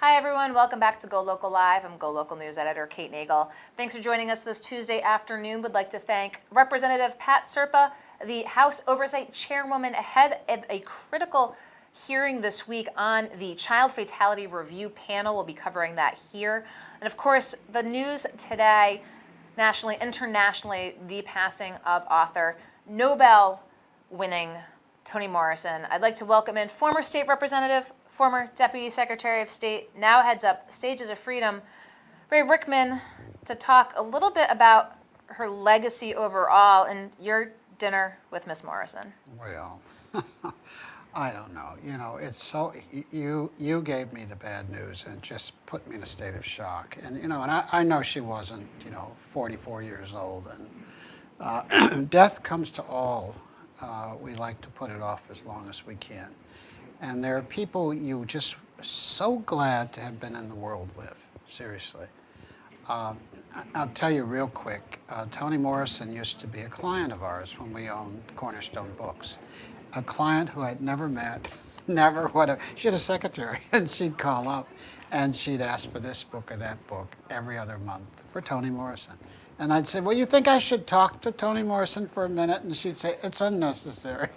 Hi everyone, welcome back to Go Local Live. I'm Go Local News Editor Kate Nagel. Thanks for joining us this Tuesday afternoon. Would like to thank Representative Pat Serpa, the House Oversight Chairwoman, ahead of a critical hearing this week on the Child Fatality Review Panel. We'll be covering that here. And of course, the news today, nationally, internationally, the passing of author, Nobel-winning Toni Morrison. I'd like to welcome in former state representative, former Deputy Secretary of State, now heads up Stages of Freedom, Rickman, to talk a little bit about her legacy overall and your dinner with Miss Morrison. Well, I don't know. You know, it's so, you gave me the bad news and it just put me in a state of shock. And, you know, and I know she wasn't, 44 years old. And death comes to all. We like to put it off as long as we can. And there are people you just so glad to have been in the world with, seriously. I'll tell you real quick, Toni Morrison used to be a client of ours when we owned Cornerstone Books. A client who I'd never met, never whatever. She had a secretary, and she'd call up, and she'd ask for this book or that book every other month for Toni Morrison. And I'd say, well, you think I should talk to Toni Morrison for a minute? And she'd say, it's unnecessary.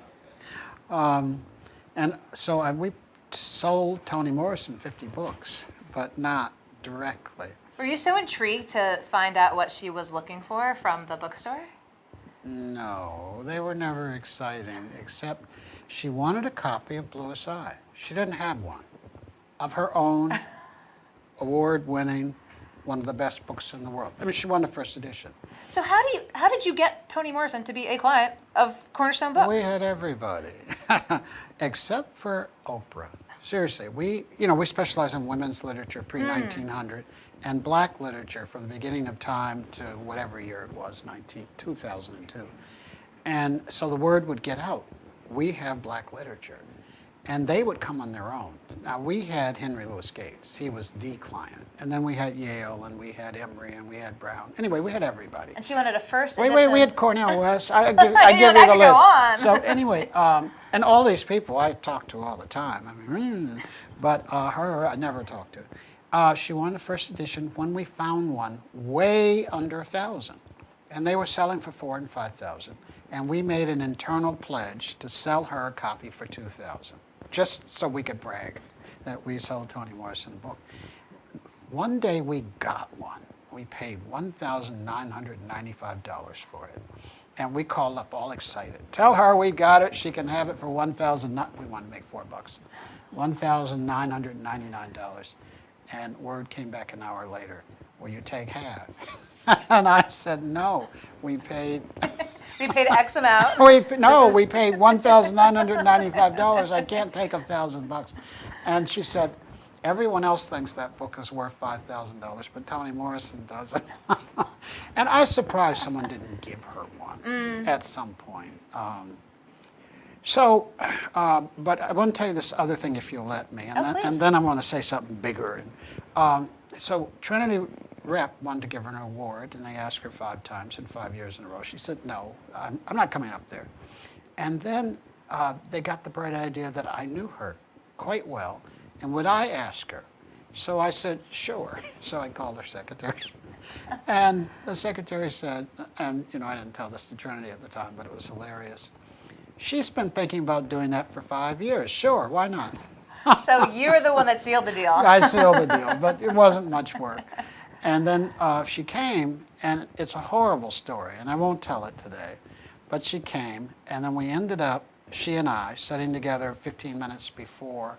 And so we sold Toni Morrison 50 books, but not directly. Were you so intrigued to find out what she was looking for from the bookstore? No, they were never exciting, except she wanted a copy of Bluest Eye. She didn't have one. Of her own, award-winning, one of the best books in the world. I mean, she won the first edition. So how did you get Toni Morrison to be a client of Cornerstone Books? We had everybody, except for Oprah. Seriously, we specialize in women's literature pre-1900 and black literature from the beginning of time to whatever year it was, 2002. And so the word would get out. We have black literature. And they would come on their own. Now, we had Henry Louis Gates. He was the client. And then we had Yale, and we had Emory, and we had Brown. Anyway, we had everybody. And she wanted a first edition. Wait, we had Cornell West. I give you the list. Go on. So anyway, and all these people I talk to all the time. I mean, but her I never talked to. She wanted a first edition when we found one way under 1,000. And they were selling for 4,000 and 5,000. And we made an internal pledge to sell her a copy for 2,000. Just so we could brag that we sold Toni Morrison a book. One day we got one. We paid $1,995 for it. And we called up all excited. Tell her we got it. She can have it for $1,000. We want to make $4. $1,999. And word came back an hour later. Will you take half? And I said, no. We paid... We paid X amount. we paid $1,995. I can't take $1,000. And she said, everyone else thinks that book is worth $5,000, but Toni Morrison doesn't. And I was surprised someone didn't give her one at some point. But I want to tell you this other thing, if you'll let me, and then I want to say something bigger. And, so Trinity Rep wanted to give her an award, and they asked her 5 times in 5 years in a row. She said, no, I'm not coming up there. And then they got the bright idea that I knew her quite well, and would I ask her? So I said, sure. So I called her secretary. And the secretary said, and I didn't tell this to Trinity at the time, but it was hilarious. She's been thinking about doing that for 5 years. Sure, why not? So you're the one that sealed the deal. I sealed the deal, but it wasn't much work. And then she came, and it's a horrible story, and I won't tell it today. But she came, and then we ended up, she and I, sitting together 15 minutes before.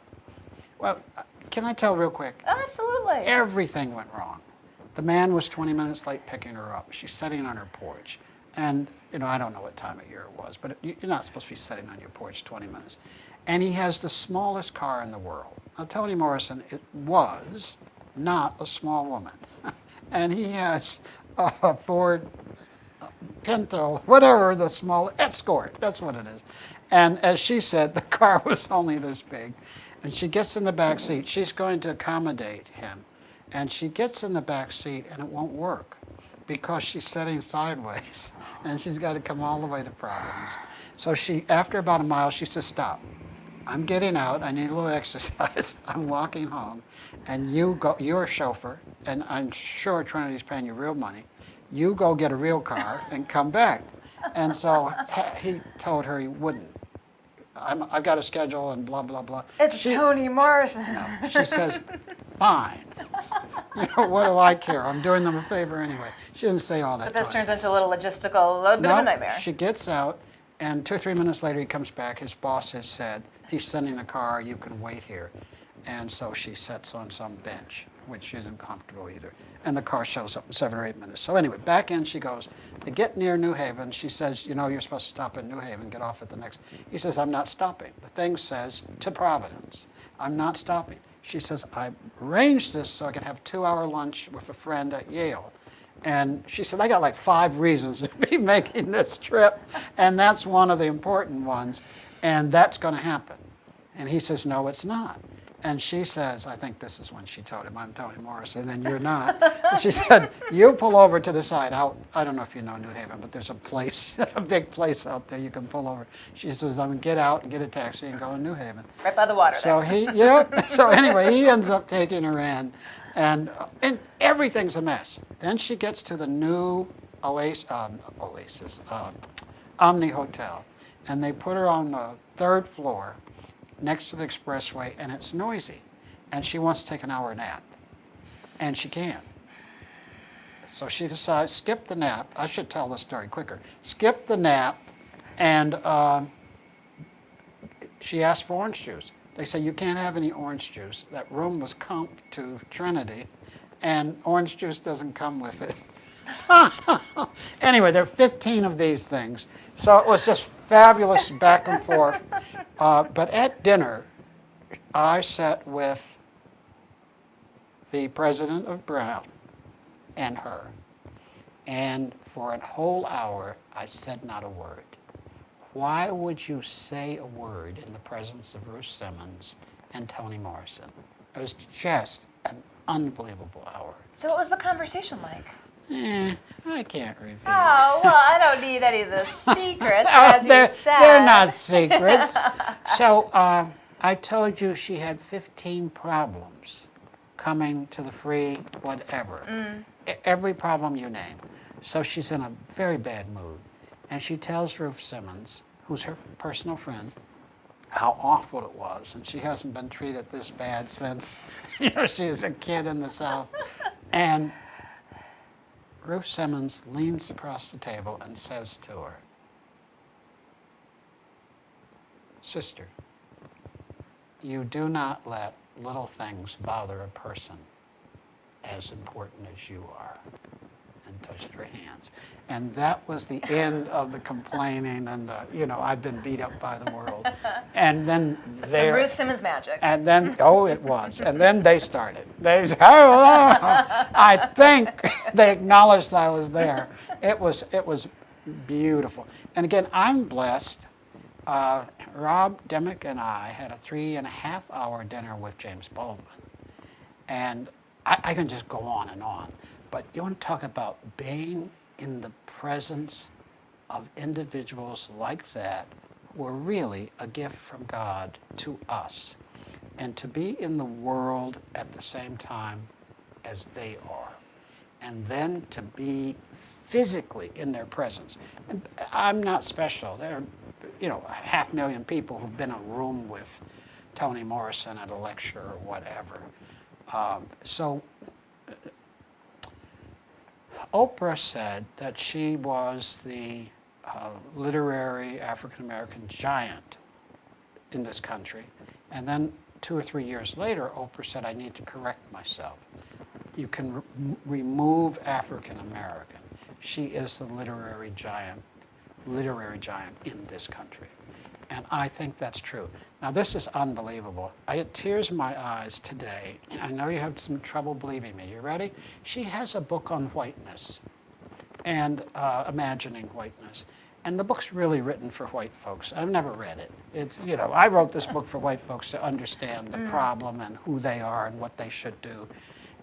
Well, can I tell real quick? Oh, absolutely. Everything went wrong. The man was 20 minutes late picking her up. She's sitting on her porch. And, I don't know what time of year it was, but you're not supposed to be sitting on your porch 20 minutes. And he has the smallest car in the world. Now, Toni Morrison was not a small woman. And he has a Ford Pinto, whatever, the small Escort, that's what it is. And as she said, the car was only this big. And she gets in the back seat. She's going to accommodate him. And she gets in the back seat, and it won't work because she's sitting sideways. And she's got to come all the way to Providence. So after about a mile, she says, stop. I'm getting out. I need a little exercise. I'm walking home. And you're a chauffeur, and I'm sure Trinity's paying you real money. You go get a real car and come back. And so he told her he wouldn't. I've got a schedule and blah, blah, blah. It's Toni Morrison. No, she says, fine. What do I care? I'm doing them a favor anyway. She didn't say all that. But this turns into a little logistical, a bit of a nightmare. She gets out, and 2 or 3 minutes later he comes back. His boss has said, he's sending a car, you can wait here. And so she sits on some bench, which isn't comfortable either. And the car shows up in 7 or 8 minutes. So anyway, back in she goes. They get near New Haven. She says, you're supposed to stop at New Haven, get off at the next. He says, I'm not stopping. The thing says, to Providence. I'm not stopping. She says, I arranged this so I could have a 2-hour lunch with a friend at Yale. And she said, I got like 5 reasons to be making this trip, and that's one of the important ones, and that's going to happen. And he says, no, it's not. And she says, I think this is when she told him, I'm Toni Morrison, and you're not. She said, you pull over to the side out. I don't know if you know New Haven, but there's a place, a big place out there you can pull over. She says, I'm going to get out and get a taxi and go to New Haven. Right by the water So there. So anyway, he ends up taking her in, and everything's a mess. Then she gets to the new Omni Hotel, and they put her on the 3rd floor next to the expressway, and it's noisy, and she wants to take an hour nap, and she can't. So she decides, skip the nap. I should tell the story quicker. Skip the nap, and she asked for orange juice. They say, you can't have any orange juice. That room was comped to Trinity, and orange juice doesn't come with it. Anyway, there are 15 of these things. So it was just fabulous back and forth. But at dinner, I sat with the president of Brown and her. And for a whole hour, I said not a word. Why would you say a word in the presence of Ruth Simmons and Toni Morrison? It was just an unbelievable hour. So what was the conversation like? I can't reveal. Oh, well, I don't need any of the secrets, as you said. They're not secrets. So I told you she had 15 problems coming to the free whatever. Every problem you name. So she's in a very bad mood. And she tells Ruth Simmons, who's her personal friend, how awful it was. And she hasn't been treated this bad since she was a kid in the South. And Ruth Simmons leans across the table and says to her, sister, you do not let little things bother a person as important as you are. And touched her hands. And that was the end of the complaining and the, I've been beat up by the world. And then Some Ruth Simmons magic. And then, it was. And then they started. I think they acknowledged I was there. It was beautiful. And again, I'm blessed. Rob Demick and I had a 3.5-hour dinner with James Baldwin. And I can just go on and on. But you want to talk about being in the presence of individuals like that who are really a gift from God to us. And to be in the world at the same time as they are. And then to be physically in their presence. And I'm not special. There are, 500,000 people who've been in a room with Toni Morrison at a lecture or whatever. Oprah said that she was the literary African-American giant in this country. And then 2 or 3 years later, Oprah said, I need to correct myself. You can remove African-American. She is the literary giant in this country. And I think that's true. Now, this is unbelievable. I had tears in my eyes today. I know you have some trouble believing me. You ready? She has a book on whiteness and imagining whiteness. And the book's really written for white folks. I've never read it. It's, I wrote this book for white folks to understand the problem and who they are and what they should do.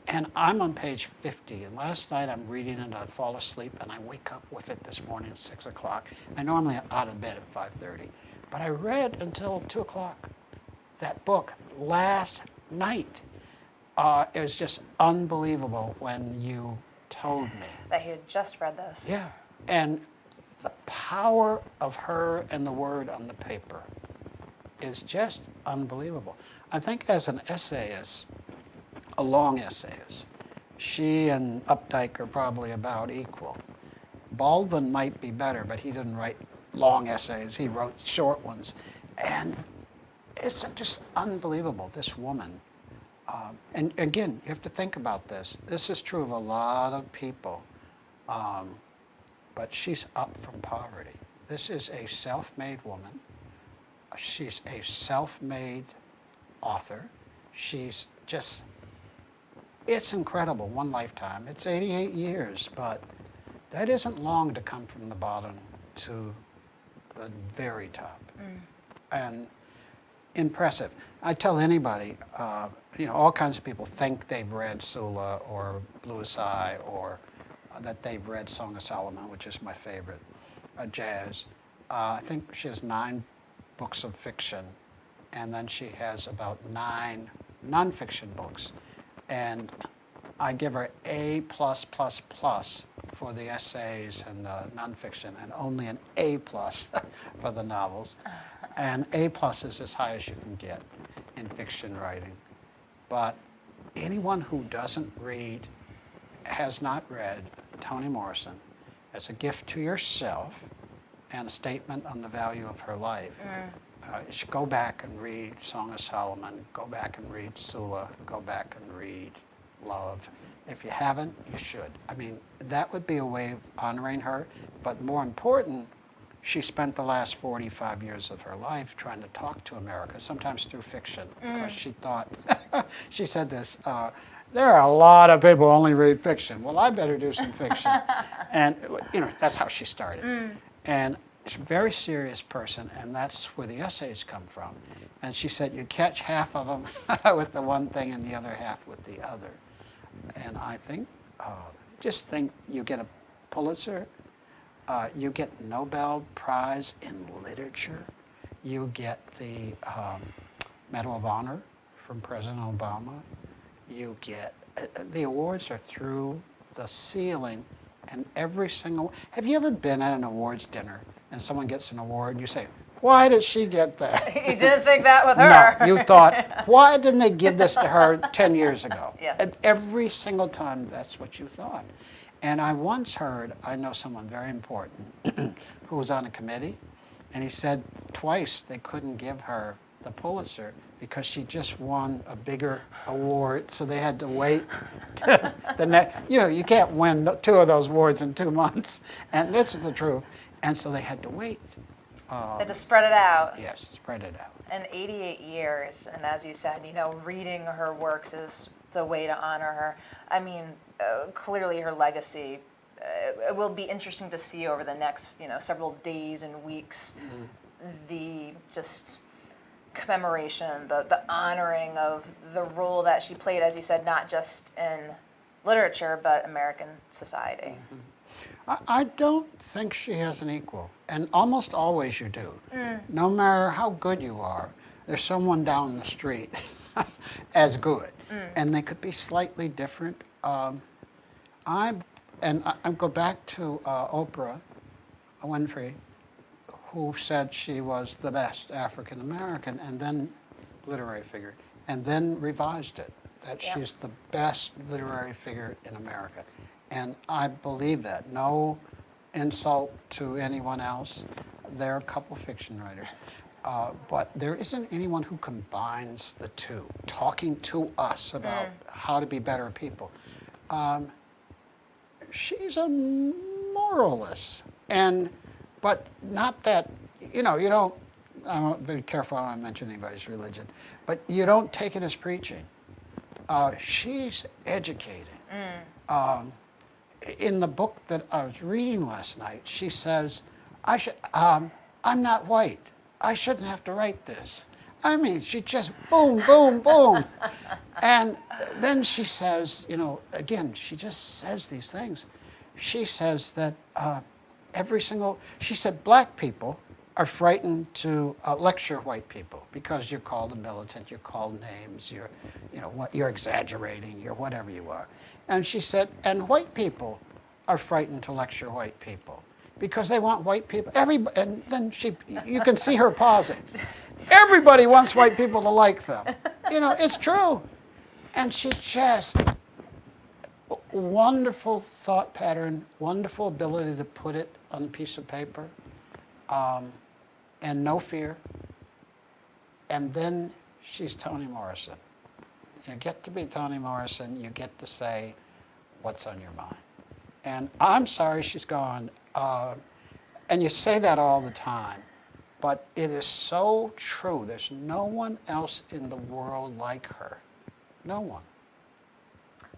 And I'm on page 50, and last night I'm reading and I fall asleep, and I wake up with it this morning at 6 o'clock. I normally am out of bed at 5:30. But I read until 2 o'clock, that book last night. It was just unbelievable when you told me. That he had just read this. Yeah. And the power of her and the word on the paper is just unbelievable. I think as an essayist, a long essayist, she and Updike are probably about equal. Baldwin might be better, but he didn't write long essays. He wrote short ones. And it's just unbelievable, this woman. And again, you have to think about this. This is true of a lot of people. But she's up from poverty. This is a self-made woman. She's a self-made author. She's just, it's incredible, one lifetime. It's 88 years, but that isn't long to come from the bottom to the very top. And impressive. I tell anybody, all kinds of people think they've read Sula or Bluest Eye or that they've read Song of Solomon, which is my favorite, jazz. I think she has 9 books of fiction, and then she has about 9 nonfiction books. And I give her A+++ for the essays and the nonfiction, and only an A+ for the novels. And A+ is as high as you can get in fiction writing. But anyone who doesn't read, has not read Toni Morrison, as a gift to yourself and a statement on the value of her life, you should go back and read Song of Solomon, go back and read Sula, go back and read Love. If you haven't, you should. I mean, that would be a way of honoring her, but more important, she spent the last 45 years of her life trying to talk to America, sometimes through fiction, because she thought, she said this, there are a lot of people who only read fiction. Well, I better do some fiction. And, that's how she started. And she's a very serious person, and that's where the essays come from. And she said, you catch half of them with the one thing and the other half with the other. And I think, just think you get a Pulitzer, you get Nobel Prize in Literature, you get the Medal of Honor from President Obama, you get, the awards are through the ceiling, and every single, have you ever been at an awards dinner and someone gets an award and you say, why did she get that? You didn't think that with her. No, you thought, why didn't they give this to her 10 years ago? Yes. And every single time, that's what you thought. And I once heard, I know someone very important who was on a committee, and he said twice they couldn't give her the Pulitzer because she just won a bigger award, so they had to wait to the next. You can't win 2 of those awards in 2 months, and this is the truth. And so they had to wait. They had to spread it out. Yes, spread it out. And 88 years, and as you said, reading her works is the way to honor her. I mean, clearly her legacy, it will be interesting to see over the next, several days and weeks, the just commemoration, the honoring of the role that she played, as you said, not just in literature, but American society. I don't think she has an equal, and almost always you do. No matter how good you are, there's someone down the street as good, and they could be slightly different. I go back to Oprah Winfrey, who said she was the best African American, and then literary figure, and then revised it, that she's the best literary figure in America. And I believe that. No insult to anyone else. There are a couple fiction writers. But there isn't anyone who combines the two, talking to us about how to be better people. She's a moralist. But not that, you don't, I'm very careful I don't mention anybody's religion, but you don't take it as preaching. She's educating. In the book that I was reading last night, she says, I'm not white. I shouldn't have to write this. I mean, she just boom, boom, boom. And then she says, again, she just says these things. She says that she said black people are frightened to lecture white people because you're called a militant, you're called names, you're exaggerating, you're whatever you are. And she said, and white people are frightened to lecture white people because they want white people. And then you can see her pausing. Everybody wants white people to like them. It's true. And she just, wonderful thought pattern, wonderful ability to put it on a piece of paper, and no fear. And then she's Toni Morrison. You get to be Toni Morrison, you get to say what's on your mind. And I'm sorry she's gone. And you say that all the time, but it is so true. There's no one else in the world like her. No one.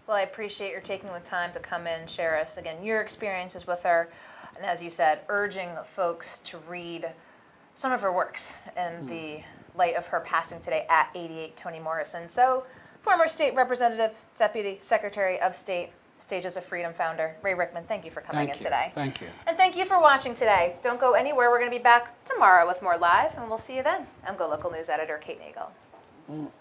Well, I appreciate your taking the time to come in, share us again your experiences with her, and as you said, urging folks to read some of her works in the light of her passing today at 88, Toni Morrison. So, former State Representative, Deputy Secretary of State, Stages of Freedom founder, Ray Rickman, thank you for coming in today. Thank you. And thank you for watching today. Don't go anywhere. We're going to be back tomorrow with more live, and we'll see you then. I'm GoLocal News Editor Kate Nagel.